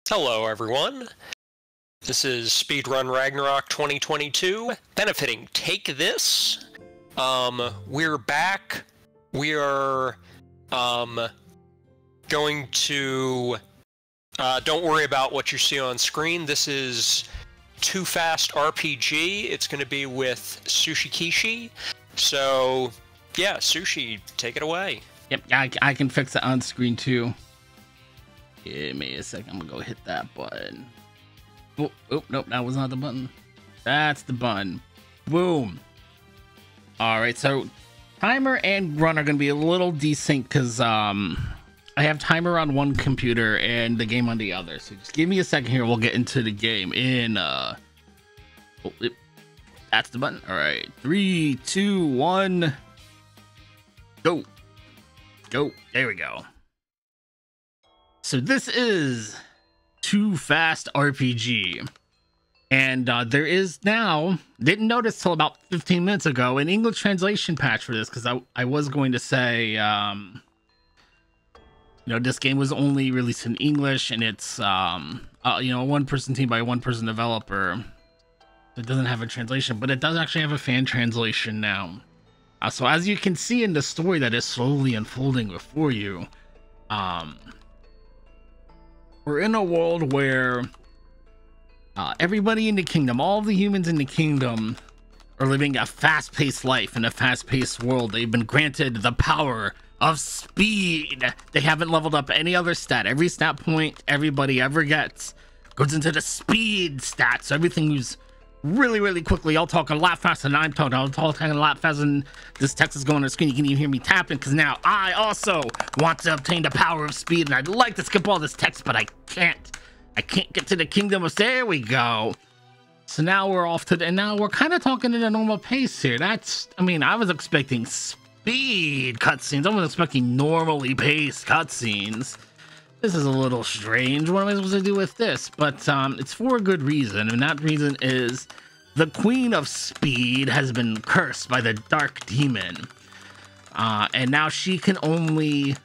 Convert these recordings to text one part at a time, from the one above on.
Hello, everyone. This is Speedrun Ragnarok 2022, benefiting Take This. We're back. We are, going to, don't worry about what you see on screen. This is Too Fast RPG. It's going to be with SushiKishi. So, yeah, Sushi, take it away. Yep, I can fix it on screen too. Give me a second. I'm gonna go hit that button. Oh, nope, that was not the button. That's the button. Boom. All right, so timer and run are gonna be a little desync because I have timer on one computer and the game on the other. So just give me a second here. We'll get into the game in that's the button. All right, 3, 2, 1, go. There we go. So this is Too Fast RPG, and there is now, didn't notice till about 15 minutes ago, an English translation patch for this, because I was going to say, this game was only released in English, and it's, a one-person team by a one-person developer. It doesn't have a translation, but it does actually have a fan translation now. So as you can see in the story that is slowly unfolding before you, we're in a world where everybody in the kingdom, all the humans in the kingdom, are living a fast-paced life in a fast-paced world. They've been granted the power of speed. They haven't leveled up any other stat. Every stat point everybody ever gets goes into the speed stat. So everything moves really, really quickly. I'll talk a lot faster than I'm talking. I'll talk a lot faster than this text is going on the screen. You can even hear me tapping because now I also want to obtain the power of speed, and I'd like to skip all this text, but I can't. I can't get to the kingdom of... There we go. So now we're off to the... And now we're kind of talking at a normal pace here. That's... I mean, I was expecting speed cutscenes. I was expecting normally paced cutscenes. This is a little strange. What am I supposed to do with this? But it's for a good reason, and that reason is the Queen of Speed has been cursed by the Dark Demon. And now she can only...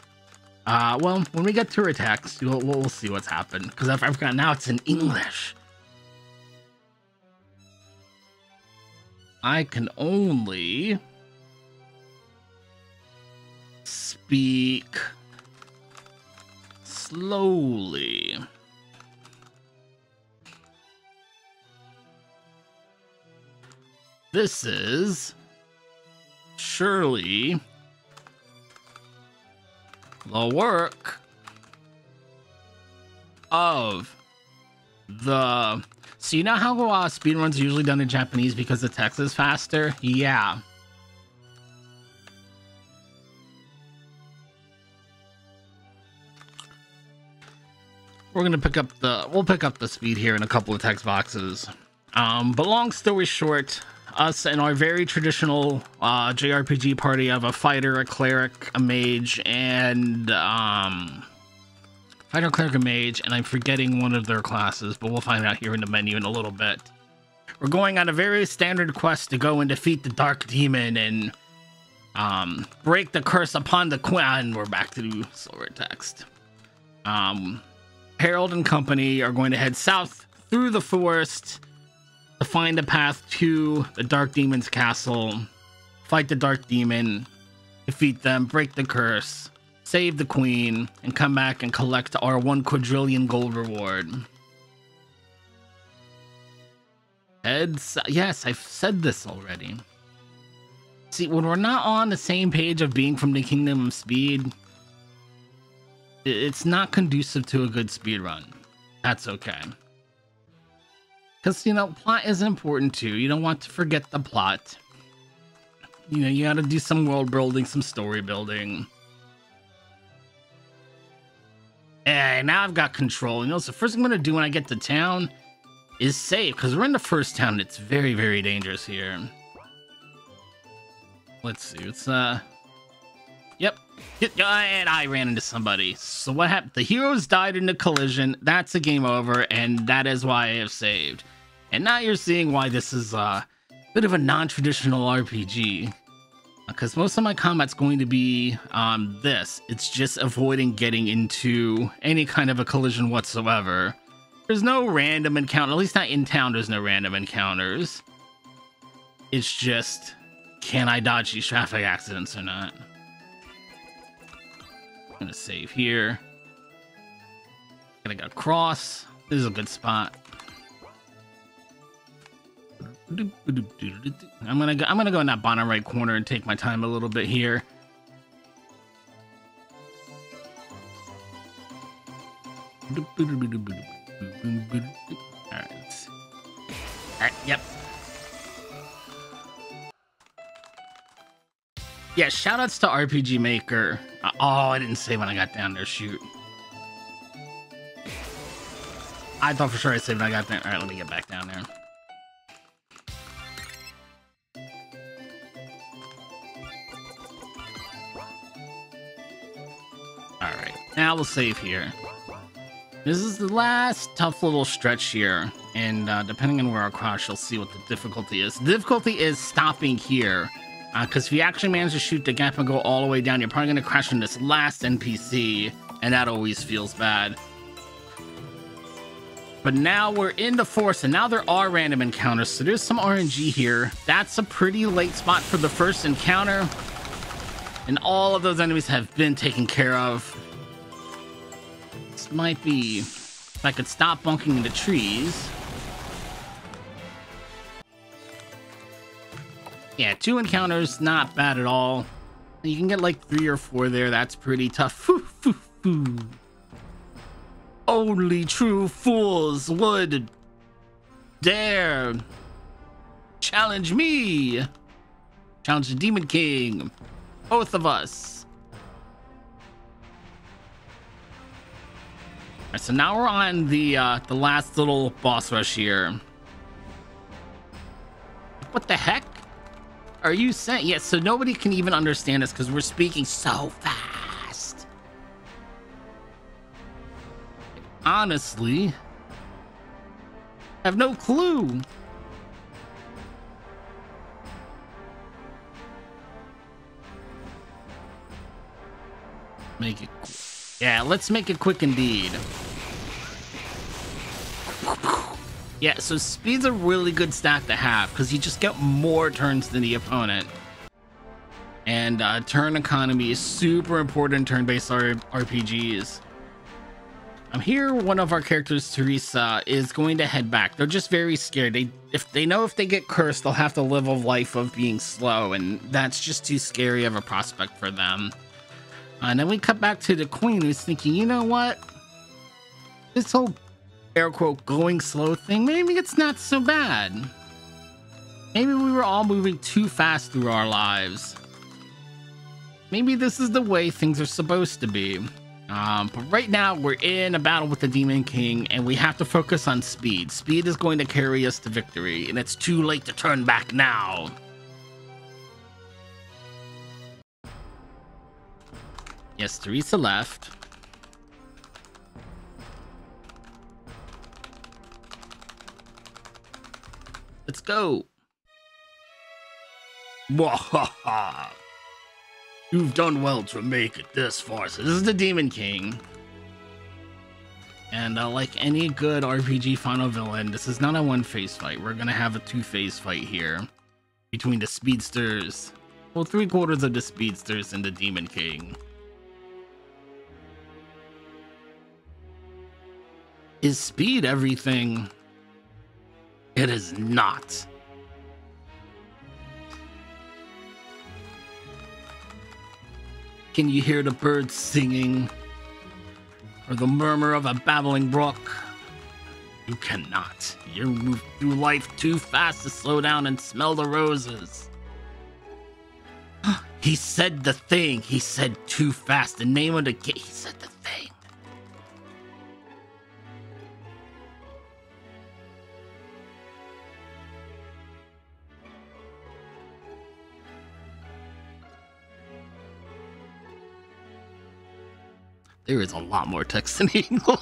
well, when we get to her text, we'll see what's happened. Because I forgot, now it's in English. I can only speak slowly. This is surely the work of the... So you know how speedruns are usually done in Japanese because the text is faster? Yeah. We're gonna pick up the speed here in a couple of text boxes. But long story short, us and our very traditional JRPG party have a fighter, a cleric, a mage, and fighter, cleric, a mage, and I'm forgetting one of their classes, but we'll find out here in the menu in a little bit. We're going on a very standard quest to go and defeat the Dark Demon and break the curse upon the Queen. And we're back to the slower text. Harold and company are going to head south through the forest to find a path to the Dark Demon's castle, fight the Dark Demon, defeat them, break the curse, save the queen, and come back and collect our 1 quadrillion gold reward. Yes, I've said this already. See, when we're not on the same page of being from the Kingdom of Speed, it's not conducive to a good speedrun. That's okay. Because, plot is important too. You don't want to forget the plot. You gotta do some world building, some story building. And now I've got control. So first thing I'm gonna do when I get to town is save. Because we're in the first town. It's very, very dangerous here. Let's see. It's, Yep. And I ran into somebody. So what happened? The heroes died in the collision. That's a game over, and that is why I have saved. And now you're seeing why this is a bit of a non-traditional RPG. Because most of my combat's going to be this. It's just avoiding getting into any kind of a collision whatsoever. There's no random encounter. At least not in town, there's no random encounters. It's just, can I dodge these traffic accidents or not? I'm gonna save here. Gonna go across. This is a good spot. I'm gonna go in that bottom right corner and take my time a little bit here. Alright, let's see. Alright, yep. Yeah, shoutouts to RPG Maker. Oh, I didn't say when I got down there, shoot. I thought for sure I said when I got there. Alright, let me get back down there. Alright, now we'll save here. This is the last tough little stretch here, and depending on where I crash, you'll see what the difficulty is. The difficulty is stopping here, because if you actually manage to shoot the gap and go all the way down, you're probably going to crash on this last NPC, and that always feels bad. But now we're in the forest, and now there are random encounters, so there's some RNG here. That's a pretty late spot for the first encounter, and all of those enemies have been taken care of. This might be if I could stop bunking into trees. Yeah, 2 encounters, not bad at all. You can get like 3 or 4 there. That's pretty tough. Only true fools would dare challenge me. Challenge the Demon King. Both of us. Alright, so now we're on the last little boss rush here. What the heck are you saying? Yeah, so nobody can even understand us because we're speaking so fast. Honestly, I have no clue. Make it quick. Yeah, let's make it quick indeed. Yeah, so speed's a really good stat to have because you just get more turns than the opponent. And turn economy is super important in turn-based RPGs. Here, one of our characters, Teresa, is going to head back. They're just very scared. If they know if they get cursed, they'll have to live a life of being slow, and that's just too scary of a prospect for them. And then we cut back to the queen, who's thinking, you know what? This whole air quote going slow thing, maybe it's not so bad. Maybe we were all moving too fast through our lives. Maybe this is the way things are supposed to be. But right now we're in a battle with the Demon King, and we have to focus on speed. Speed is going to carry us to victory, and it's too late to turn back now. Yes, Teresa left. Let's go. Wahaha. You've done well to make it this far. So this is the Demon King. And like any good RPG final villain, this is not a one-phase fight. We're gonna have a 2-phase fight here between the speedsters. Well, 3/4 of the speedsters and the Demon King. Is speed everything? It is not. Can you hear the birds singing? Or the murmur of a babbling brook? You cannot. You move through life too fast to slow down and smell the roses. He said the thing. He said too fast. The name of the game. He said the thing. There is a lot more text in English.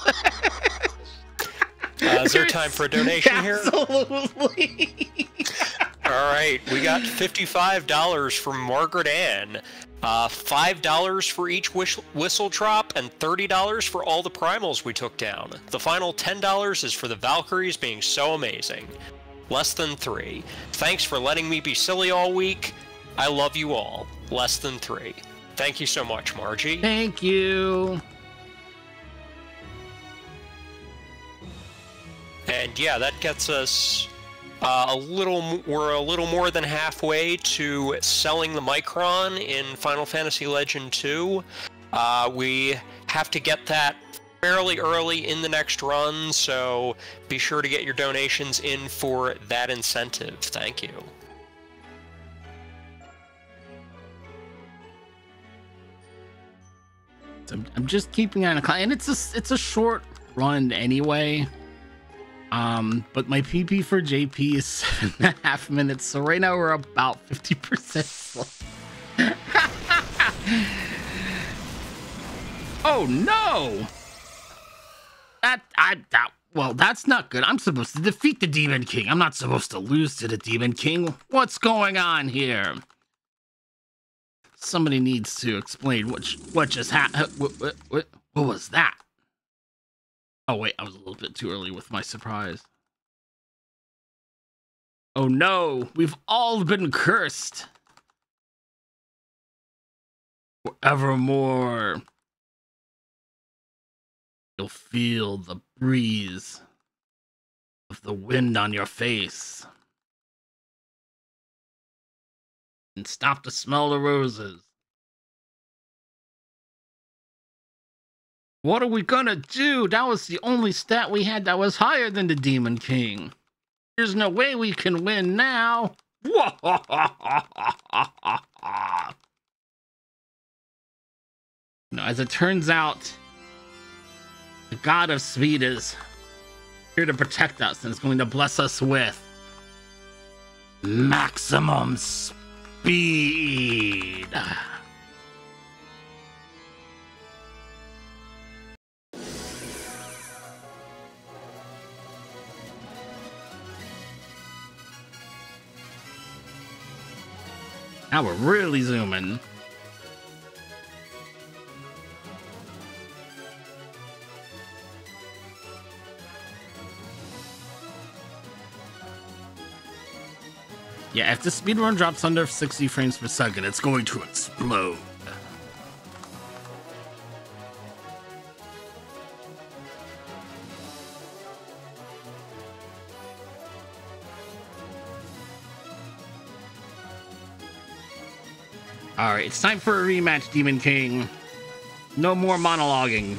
Is there time for a donation here? Absolutely. All right, we got $55 from Margaret Ann. $5 for each whistle drop, and $30 for all the primals we took down. The final $10 is for the Valkyries being so amazing. Less than 3. Thanks for letting me be silly all week. I love you all. Less than 3. Thank you so much, Margie. Thank you. And yeah, that gets us we're a little more than halfway to selling the Micron in Final Fantasy Legend 2. We have to get that fairly early in the next run, so be sure to get your donations in for that incentive. Thank you. I'm just keeping on a clock, and it's a short run anyway. But my PP for JP is 7.5 minutes, so right now we're about 50% slow. Oh no! Well, that's not good. I'm supposed to defeat the Demon King. I'm not supposed to lose to the Demon King. What's going on here? Somebody needs to explain what just happened. What was that? Oh wait, I was a little bit too early with my surprise. Oh no, we've all been cursed. Forevermore. You'll feel the breeze of the wind on your face. And stop to smell the roses. What are we gonna do? That was the only stat we had that was higher than the Demon King. There's no way we can win now. No, as it turns out, the god of speed is here to protect us and is going to bless us with maximum speed. Now we're really zooming. Yeah, if the speedrun drops under 60 frames per second, it's going to explode. Alright, it's time for a rematch, Demon King. No more monologuing.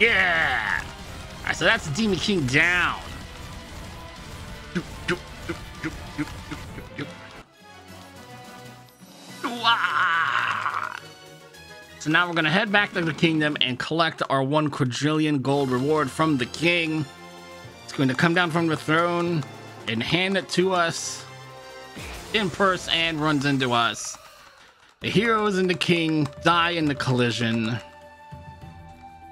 Yeah! Alright, so that's the Demon King down. So now we're gonna head back to the kingdom and collect our 1 quadrillion gold reward from the king. It's going to come down from the throne and hand it to us in purse and runs into us. The heroes and the king die in the collision.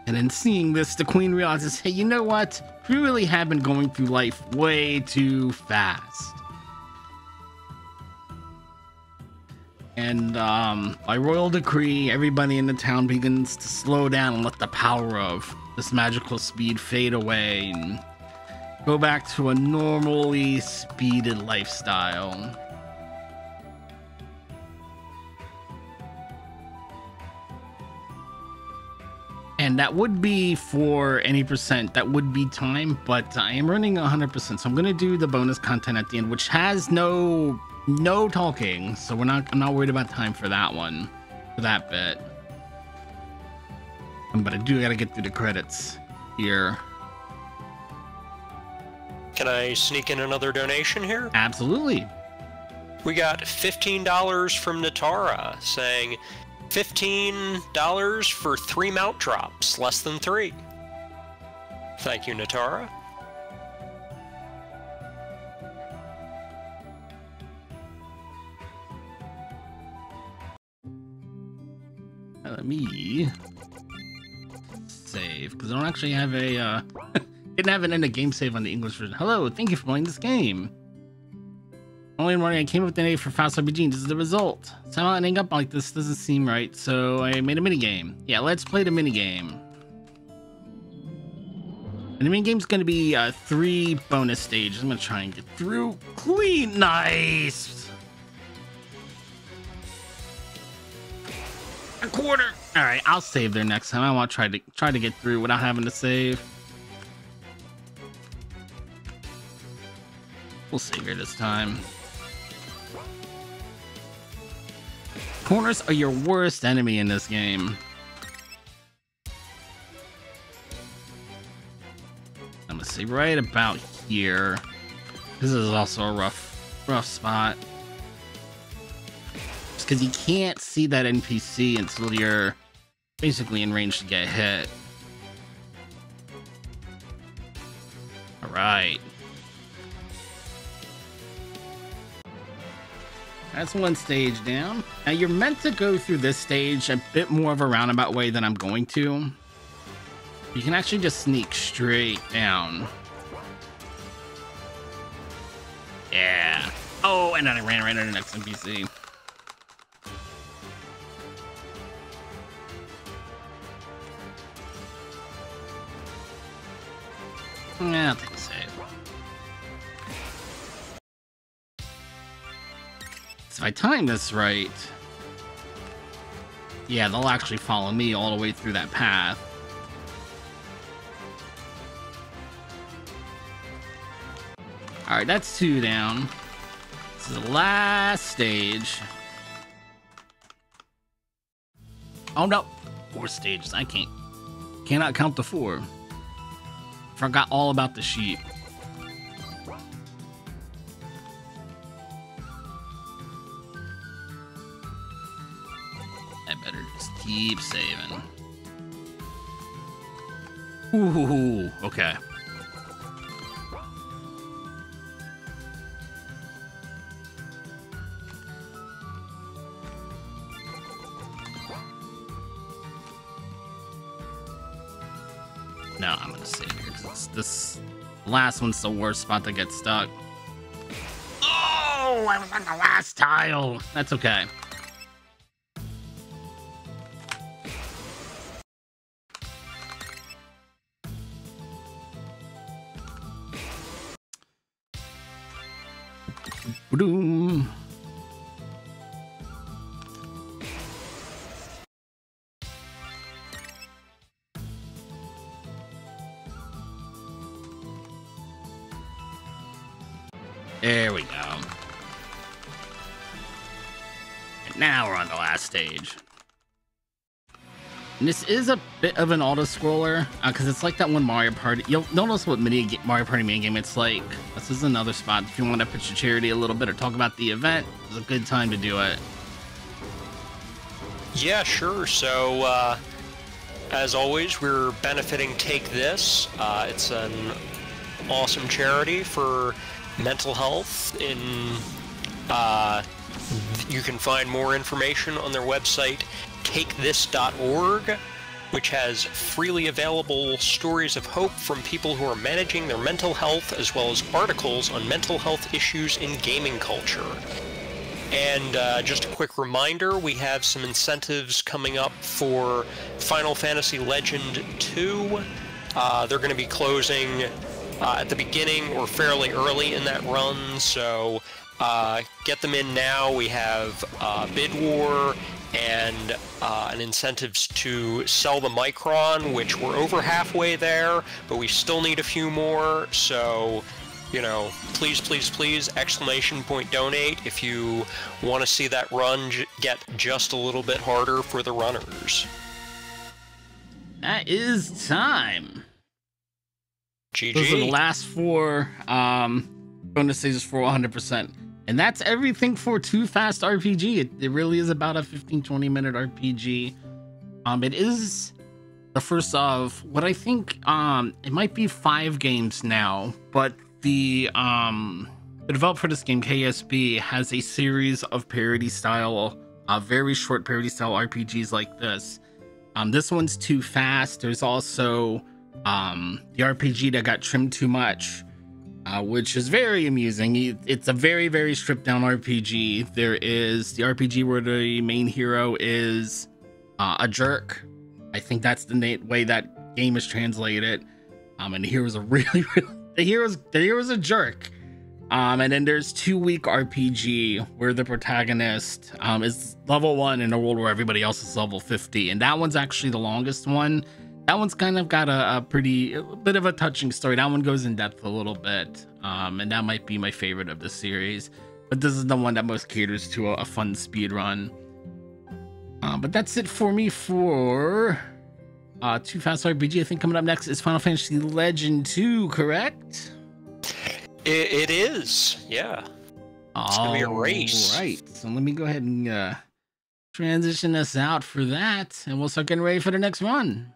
And in seeing this, the queen realizes, hey, you know what? We really have been going through life way too fast. And by royal decree, everybody in the town begins to slow down and let the power of this magical speed fade away and go back to a normally speeded lifestyle. And that would be for any percent, that would be time, but I am running 100%, so I'm going to do the bonus content at the end, which has no talking, so I'm not worried about time for that one, for that bit. But I do gotta get through the credits here. Can I sneak in another donation here? Absolutely. We got $15 from Natara saying $15 for 3 mount drops, less than 3. Thank you, Natara. Let me save, because I don't actually have a didn't have an end of game save on the English version. Hello, thank you for playing this game. Only morning I came up with an A for Fast RPG, and this is the result. Somehow ending up like this doesn't seem right, so I made a minigame. Yeah, let's play the minigame. And the minigame's gonna be 3 bonus stages. I'm gonna try and get through clean. Nice! A quarter! Alright, I'll save there next time. I want to try to get through without having to save. We'll save here this time. Corners are your worst enemy in this game. I'm gonna say right about here. This is also a rough spot. Just because you can't see that NPC until you're basically in range to get hit. All right. That's one stage down. Now you're meant to go through this stage a bit more of a roundabout way than I'm going to. You can actually just sneak straight down. Yeah. Oh, and then I ran right into the next NPC. Yeah, I'll take a save. So if I time this right, yeah, they'll actually follow me all the way through that path. All right, that's 2 down. This is the last stage. Oh no, 4 stages. I cannot count the 4. Forgot all about the sheep. I better just keep saving. Ooh, okay. No, I'm gonna save here because this last one's the worst spot to get stuck. Oh, I was on the last tile. That's okay. Boom. There we go. And now we're on the last stage. And this is a bit of an auto-scroller, because it's like that one Mario Party. You'll notice what Mario Party minigame it's like. This is another spot. If you want to pitch your charity a little bit or talk about the event, it's a good time to do it. Yeah, sure. So, as always, we're benefiting Take This. It's an awesome charity for mental health. You can find more information on their website, takethis.org, which has freely available stories of hope from people who are managing their mental health, as well as articles on mental health issues in gaming culture. And just a quick reminder, we have some incentives coming up for Final Fantasy Legend 2. They're going to be closing at the beginning or fairly early in that run, so get them in now. We have Bid War and an incentives to sell the Micron, which we're over halfway there, but we still need a few more, so, you know, please, please, please, exclamation point donate if you want to see that run get just a little bit harder for the runners. That is time. GG. Those are the last 4 bonus stages for 100%. And that's everything for Too Fast RPG. It really is about a 15-20 minute RPG. It is the first of what I think it might be 5 games now, but the developer for this game, KSB, has a series of parody style, very short parody style RPGs like this. This one's too fast. There's also the RPG that got trimmed too much, which is very amusing. It's a very, very stripped down RPG. There is the RPG where the main hero is a jerk. I think that's the way that game is translated. And the hero's a really, the hero's a jerk. And then there's 2 week RPG where the protagonist is level 1 in a world where everybody else is level 50, and that one's actually the longest one. That one's kind of got a bit of a touching story. That one goes in depth a little bit, and that might be my favorite of the series. But this is the one that most caters to a fun speed run. But that's it for me for Too Fast RPG. I think coming up next is Final Fantasy Legend 2, correct? It is, yeah. It's gonna be a race. Right. So let me go ahead and transition us out for that, and we'll start getting ready for the next one.